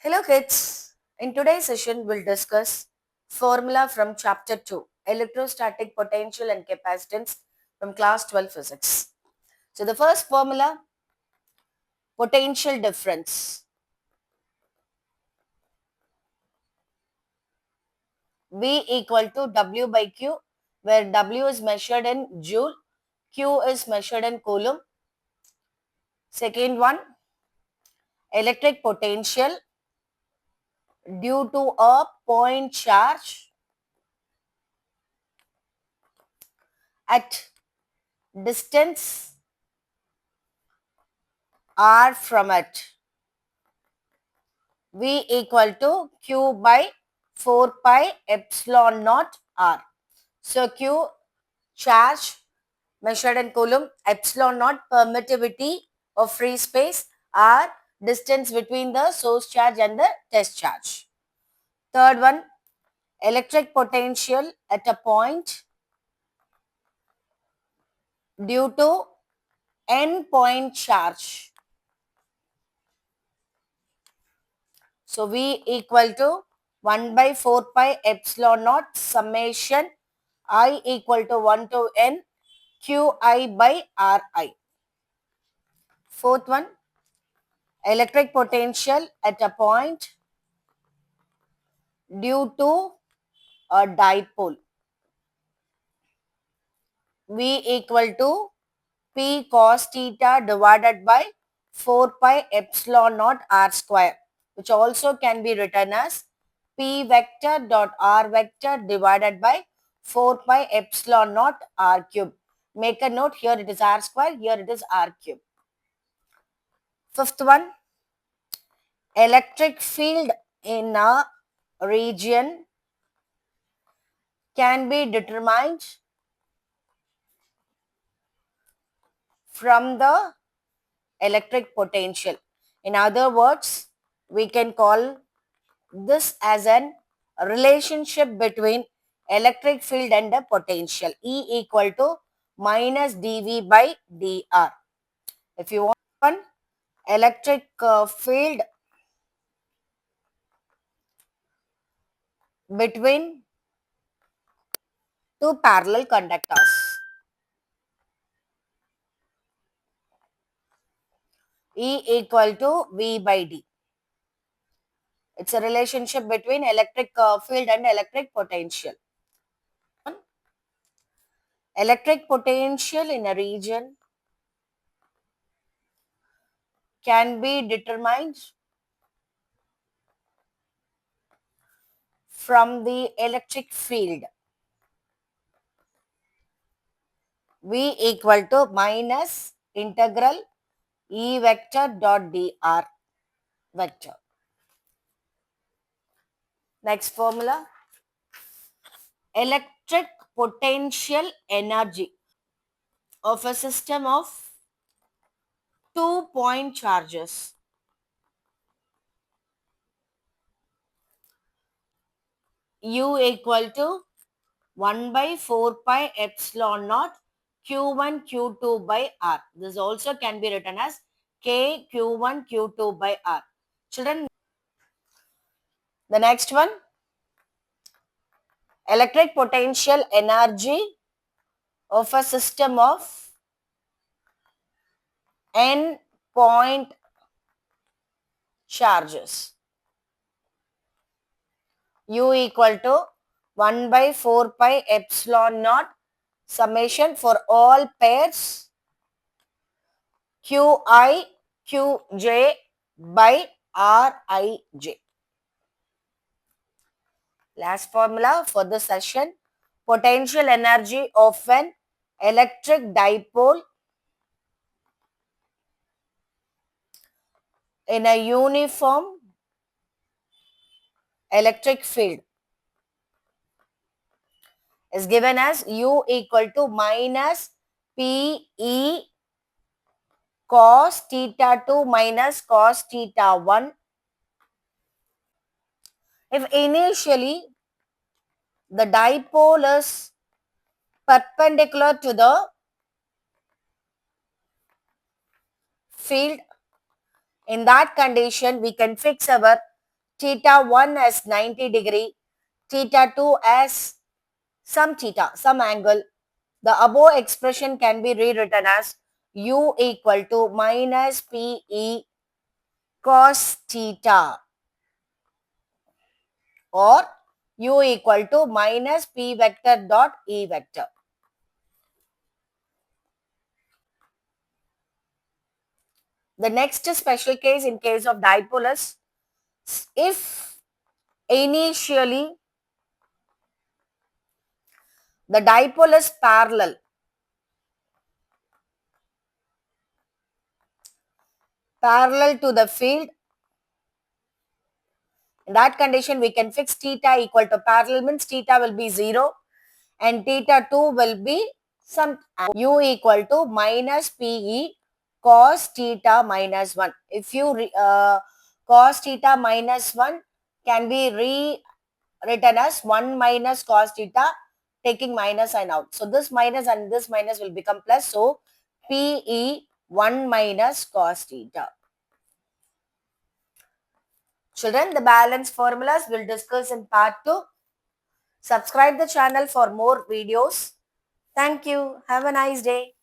Hello kids. In today's session we'll discuss formula from chapter 2, electrostatic potential and capacitance from class 12 physics. So the first formula, potential difference. V equal to W by Q, where W is measured in joule, Q is measured in coulomb. Second one, electric potential due to a point charge at distance r from it. V equal to Q by 4 pi epsilon naught R. So Q charge measured in coulomb, epsilon naught permittivity of free space, R distance between the source charge and the test charge. Third one, electric potential at a point due to n point charge. So V equal to 1 by 4 pi epsilon naught summation I equal to 1 to n Qi by Ri. Fourth one, electric potential at a point due to a dipole. V equal to P cos theta divided by 4 pi epsilon naught R square, which also can be written as P vector dot R vector divided by 4 pi epsilon naught R cube. Make a note, here it is R square, here it is R cube. Fifth one, electric field in a region can be determined from the electric potential. In other words, we can call this as an relationship between electric field and the potential. E equal to minus dV by dr. If you want one electric field between two parallel conductors, E equal to V by D. It's a relationship between electric field and electric potential. Electric potential in a region can be determined from the electric field. V equal to minus integral E vector dot dr vector. Next formula, electric potential energy of a system of 2-point charges. U equal to 1 by 4 pi epsilon naught Q1 Q2 by R. This also can be written as K Q1 Q2 by R. Children, the next one, electric potential energy of a system of n point charges. U equal to 1 by 4 pi epsilon naught summation for all pairs Qi Qj by Rij. Last formula for this session, potential energy of an electric dipole in a uniform electric field is given as U equal to minus Pe cos theta 2 minus cos theta 1. If initially the dipole is perpendicular to the field, in that condition we can fix our theta 1 as 90 degree, theta 2 as some theta, some angle. The above expression can be rewritten as u equal to minus Pe cos theta or u equal to minus P vector dot E vector. The next special case in case of dipole is if initially the dipole is parallel to the field. In that condition, we can fix theta equal to parallel means theta will be 0 and theta 2 will be some u equal to minus Pe cos theta minus 1. If you cos theta minus 1 can be rewritten as 1 minus cos theta taking minus sign out. So this minus and this minus will become plus. So Pe 1 minus cos theta. Children, the balance formulas we'll discuss in part 2. Subscribe the channel for more videos. Thank you. Have a nice day.